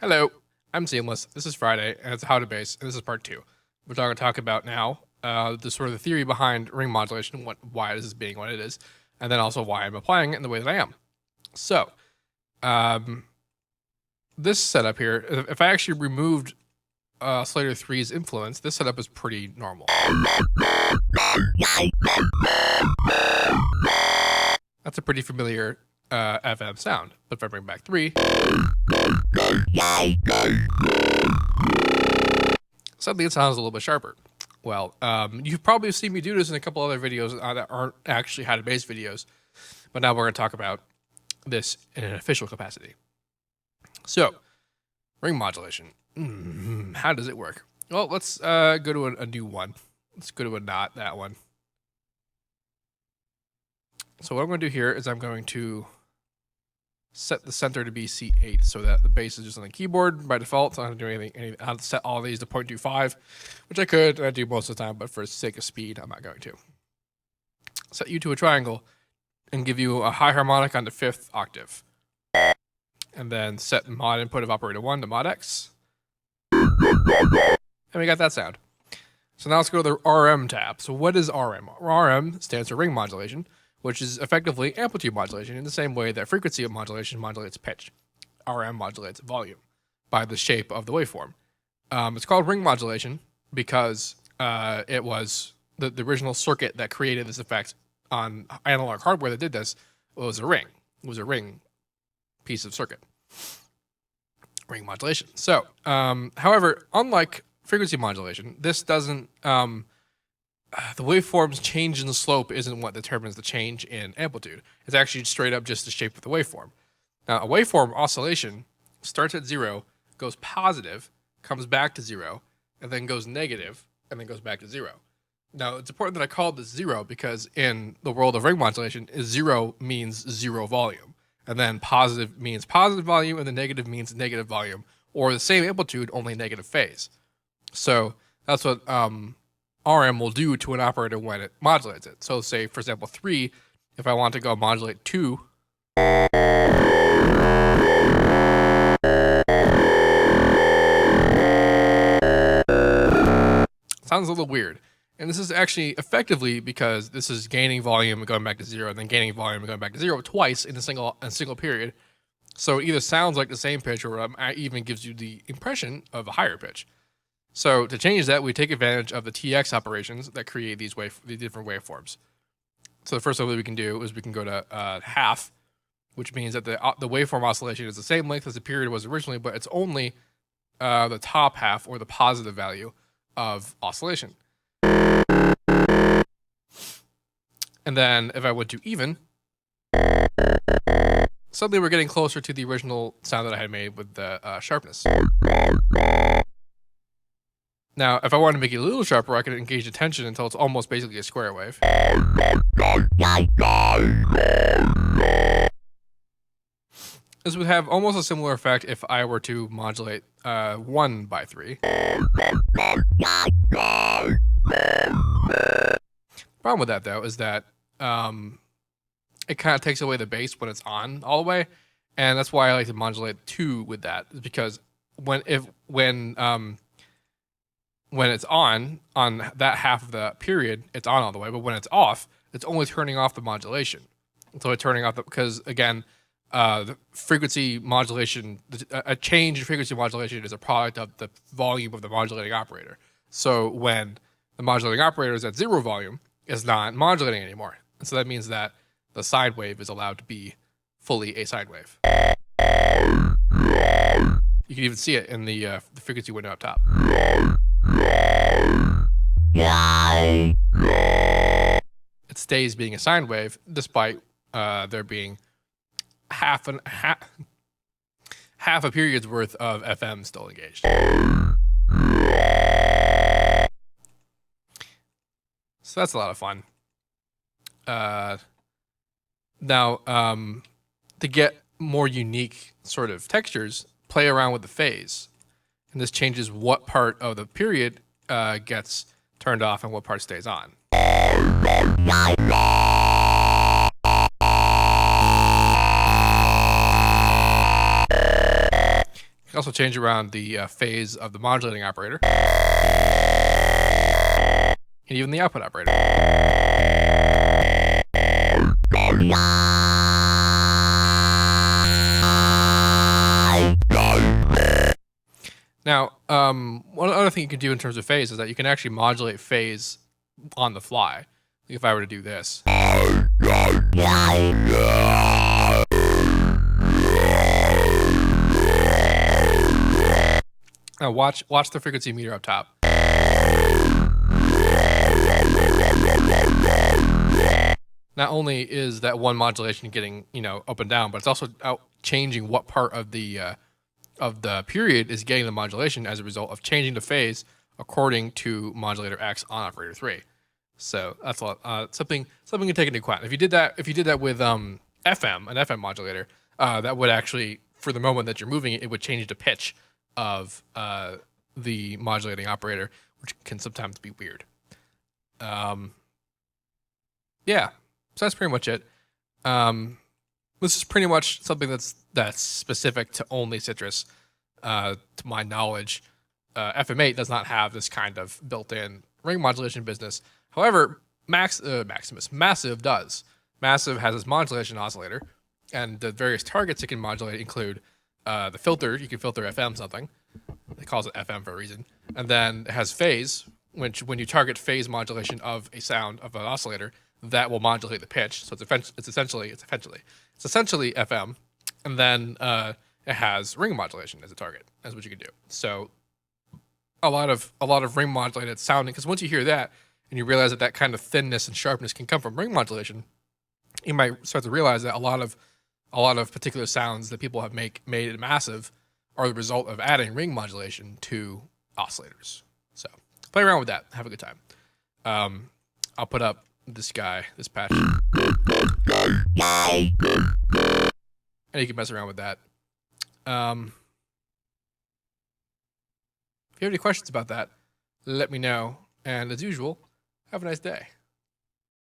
Hello, I'm Seamless. This is Friday, and it's How to Bass, and this is part 2. We're going to talk about now the sort of the theory behind ring modulation, why this is being what it is, and then also why I'm applying it in the way that I am. So, this setup here, if I actually removed Slater 3's influence, this setup is pretty normal. That's a pretty familiar FM sound, but if I bring back 3, suddenly it sounds a little bit sharper. Well, you've probably seen me do this in a couple other videos that aren't actually how to bass videos, but now we're going to talk about this in an official capacity. So, ring modulation. How does it work? Well, let's go to a new one. Let's go to not that one. So what I'm going to do here is I'm going to set the center to be C8 so that the bass is just on the keyboard by default. So I don't have to do anything. I have to set all these to 0.25, which I could, and I do most of the time, but for the sake of speed, I'm not going to. Set you to a triangle and give you a high harmonic on the 5th octave. And then set mod input of operator 1 to mod X. And we got that sound. So now let's go to the RM tab. So what is RM? RM stands for ring modulation, which is effectively amplitude modulation in the same way that frequency modulation modulates pitch. RM modulates volume by the shape of the waveform. It's called ring modulation because it was the original circuit that created this effect on analog hardware that did this was a ring. It was a ring piece of circuit. Ring modulation. So, however, unlike frequency modulation, this doesn't... the waveform's change in the slope isn't what determines the change in amplitude. It's actually straight up just the shape of the waveform. Now, a waveform oscillation starts at 0, goes positive, comes back to 0, and then goes negative, and then goes back to 0. Now, it's important that I call this 0 because in the world of ring modulation, 0 means 0 volume. And then positive means positive volume, and the negative means negative volume, or the same amplitude, only negative phase. So that's what RM will do to an operator when it modulates it. So say, for example, 3, if I want to go modulate 2, sounds a little weird. And this is actually effectively because this is gaining volume and going back to 0, and then gaining volume and going back to 0 twice in a single period. So it either sounds like the same pitch or even gives you the impression of a higher pitch. So to change that, we take advantage of the TX operations that create these different waveforms. So the first thing that we can do is we can go to half, which means that the waveform oscillation is the same length as the period was originally, but it's only the top half or the positive value of oscillation. And then if I went to even, suddenly we're getting closer to the original sound that I had made with the sharpness. Now, if I want to make it a little sharper, I can engage the tension until it's almost basically a square wave. This would have almost a similar effect if I were to modulate 1 by 3. Problem with that, though, is that it kind of takes away the bass when it's on all the way, and that's why I like to modulate 2 with that, is because when it's on that half of the period, it's on all the way, but when it's off, it's only turning off the modulation. So it's turning off because again, the frequency modulation, a change in frequency modulation is a product of the volume of the modulating operator. So when the modulating operator is at 0 volume, it's not modulating anymore. And so that means that the sine wave is allowed to be fully a sine wave. You can even see it in the frequency window up top. It stays being a sine wave despite there being half a period's worth of FM still engaged. So that's a lot of fun. Now, to get more unique sort of textures, play around with the phase. And this changes what part of the period gets turned off and what part stays on. can also change around the phase of the modulating operator and even the output operator. Now, one other thing you can do in terms of phase is that you can actually modulate phase on the fly. Like if I were to do this. Now watch the frequency meter up top. Not only is that one modulation getting, up and down, but it's also out changing what part of the period is getting the modulation as a result of changing the phase according to modulator X on operator 3. So that's a lot, something to take into account. If you did that with FM, an FM modulator, that would actually, for the moment that you're moving it, it would change the pitch of the modulating operator, which can sometimes be weird. Yeah, so that's pretty much it. This is pretty much something that's specific to only Citrus. To my knowledge, FM8 does not have this kind of built-in ring modulation business. However, Massive does. Massive has this modulation oscillator, and the various targets it can modulate include the filter. You can filter FM something. It calls it FM for a reason. And then it has phase, which when you target phase modulation of a sound of an oscillator, that will modulate the pitch. So it's essentially FM. And then it has ring modulation as a target. That's what you can do. So a lot of ring modulated sounding, because once you hear that and you realize that kind of thinness and sharpness can come from ring modulation, you might start to realize that a lot of particular sounds that people have made in Massive are the result of adding ring modulation to oscillators. So play around with that. Have a good time. I'll put up this patch. And you can mess around with that. If you have any questions about that, let me know. And as usual, have a nice day.